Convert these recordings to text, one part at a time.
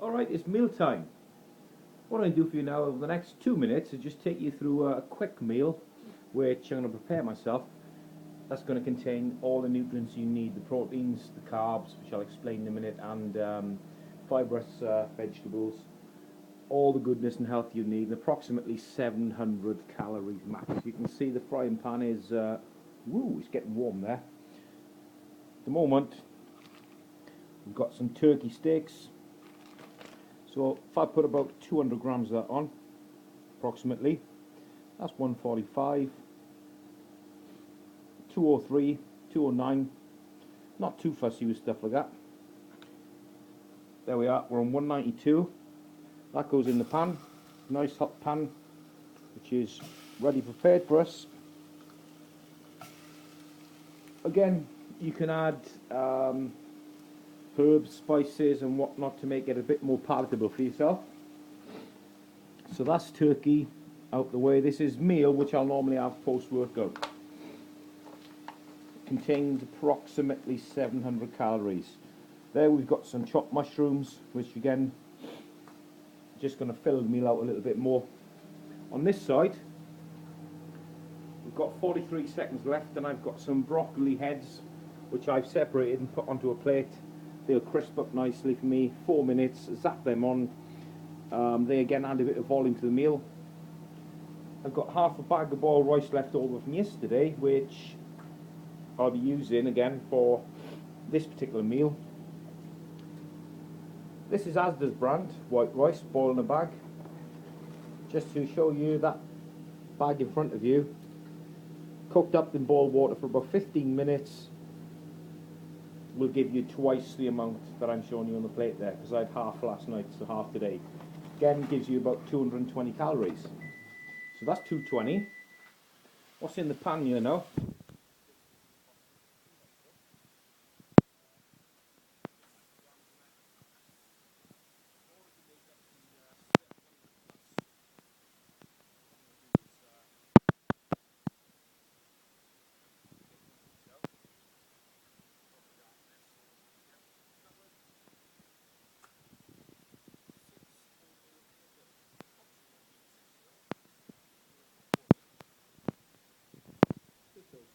Alright, it's meal time. What I do for you now over the next 2 minutes is just take you through a quick meal which I'm going to prepare myself. That's going to contain all the nutrients you need, the proteins, the carbs, which I'll explain in a minute, and fibrous vegetables, all the goodness and health you need, approximately 700 calories max. You can see the frying pan is, it's getting warm there. At the moment, we've got some turkey steaks. So if I put about 200 grams of that on, approximately, that's 145, 203, 209, not too fussy with stuff like that. There we are, we're on 192, that goes in the pan, nice hot pan, which is ready prepared for us. Again, you can add herbs, spices and whatnot to make it a bit more palatable for yourself. So that's turkey out the way. This is meal which I'll normally have post-workout. Contains approximately 700 calories. There we've got some chopped mushrooms, which again just going to fill the meal out a little bit more. On this side we've got 43 seconds left, and I've got some broccoli heads which I've separated and put onto a plate. They'll crisp up nicely for me. 4 minutes, zap them on. They again add a bit of volume to the meal. I've got half a bag of boiled rice left over from yesterday, which I'll be using again for this particular meal. This is Asda's brand, white rice, boiled in a bag. Just to show you, that bag in front of you, cooked up in boiled water for about 15 minutes. Will give you twice the amount that I'm showing you on the plate there, because I had half last night, so half today. Again, gives you about 220 calories. So that's 220. What's in the pan here now?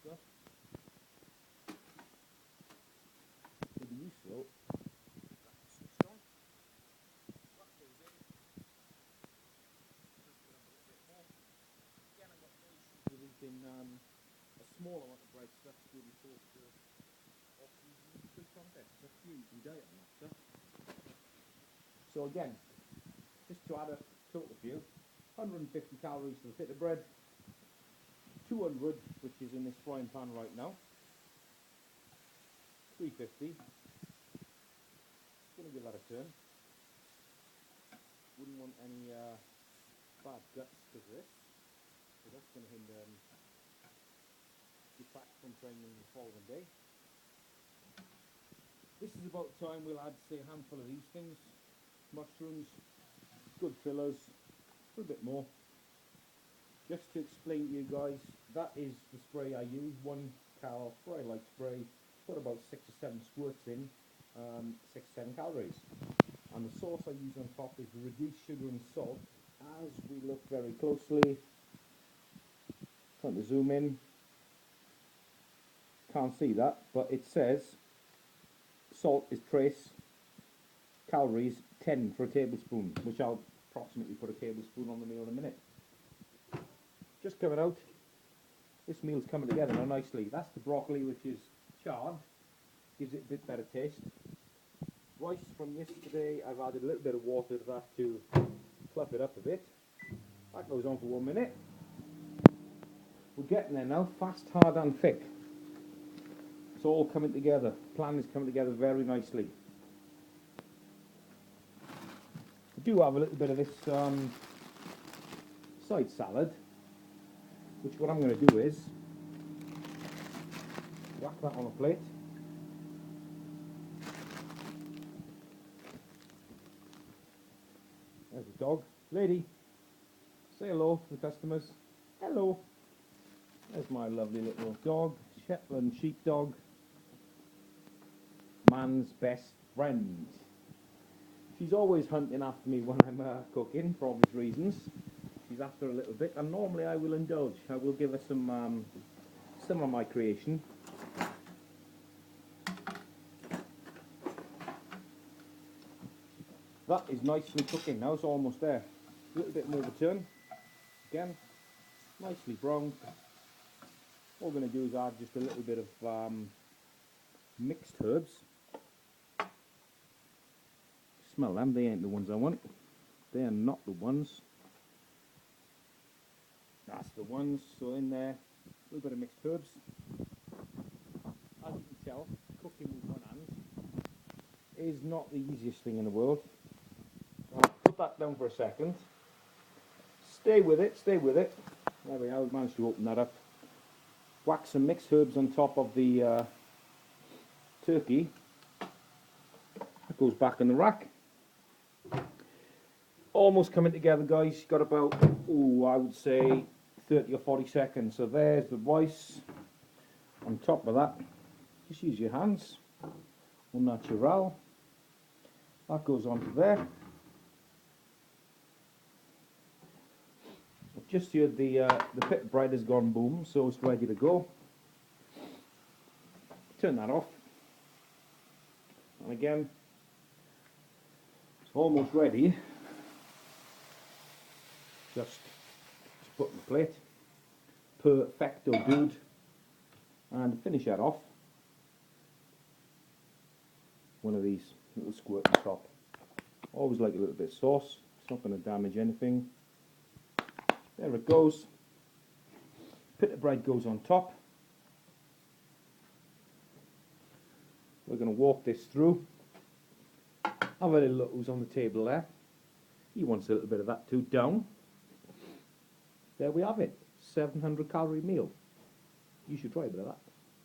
Stuff. Could be useful. Switched on. That goes in. Crisp it up a little bit more. Again, I've got no issues with eating a small amount of bread stuff to be forced to off-season food content. It's up to you, you can diet on that stuff. So again, just to add a total for you, 150 calories for the bit of bread, 200, which is in this frying pan right now, 350, going to give that a turn. Wouldn't want any bad guts because of this, so that's going to hinder detract from training the following day. This is about the time we'll add, say, a handful of these things, mushrooms, good fillers, a little bit more. Just to explain to you guys, that is the spray I use, 1 cal fry light spray, put about 6 or 7 squirts in, 6 or 7 calories. And the sauce I use on top is the reduced sugar and salt. As we look very closely, trying to zoom in, can't see that, but it says salt is trace, calories 10 for a tablespoon, which I'll approximately put a tablespoon on the meal in a minute. Just coming out, this meal's coming together now nicely. That's the broccoli, which is charred, gives it a bit better taste. Rice from yesterday, I've added a little bit of water to that to fluff it up a bit. That goes on for 1 minute. We're getting there now, fast, hard and thick. It's all coming together. The plan is coming together very nicely. I do have a little bit of this side salad, which what I'm going to do is whack that on a plate. There's the dog. Lady, say hello to the customers. Hello. There's my lovely little dog, Shetland sheepdog. Man's best friend. She's always hunting after me when I'm cooking, for obvious reasons. She's after a little bit, and normally I will indulge. I will give her some of my creation. That is nicely cooking now, it's almost there. A little bit more of a turn. Again, nicely browned. All we're going to do is add just a little bit of mixed herbs. Smell them, they ain't the ones I want. They are not the ones. That's the ones, so in there, a little bit of mixed herbs. As you can tell, cooking with one hand is not the easiest thing in the world. I'll put that down for a second. Stay with it, stay with it. There we are, we managed to open that up. Whack some mixed herbs on top of the turkey. That goes back in the rack. Almost coming together, guys. Got about, I would say 30 or 40 seconds. So there's the rice. On top of that, just use your hands. Au natural. That goes onto there. Just here, the pit of bread has gone boom, so it's ready to go. Turn that off. And again, it's almost ready. Just put in the plate. Perfecto, dude. And finish that off. One of these little squirt on top. Always like a little bit of sauce. It's not going to damage anything. There it goes. Pita bread goes on top. We're going to walk this through. Have a little look who's on the table there. He wants a little bit of that too. Down. There we have it. 700 calorie meal. You should try a bit of that.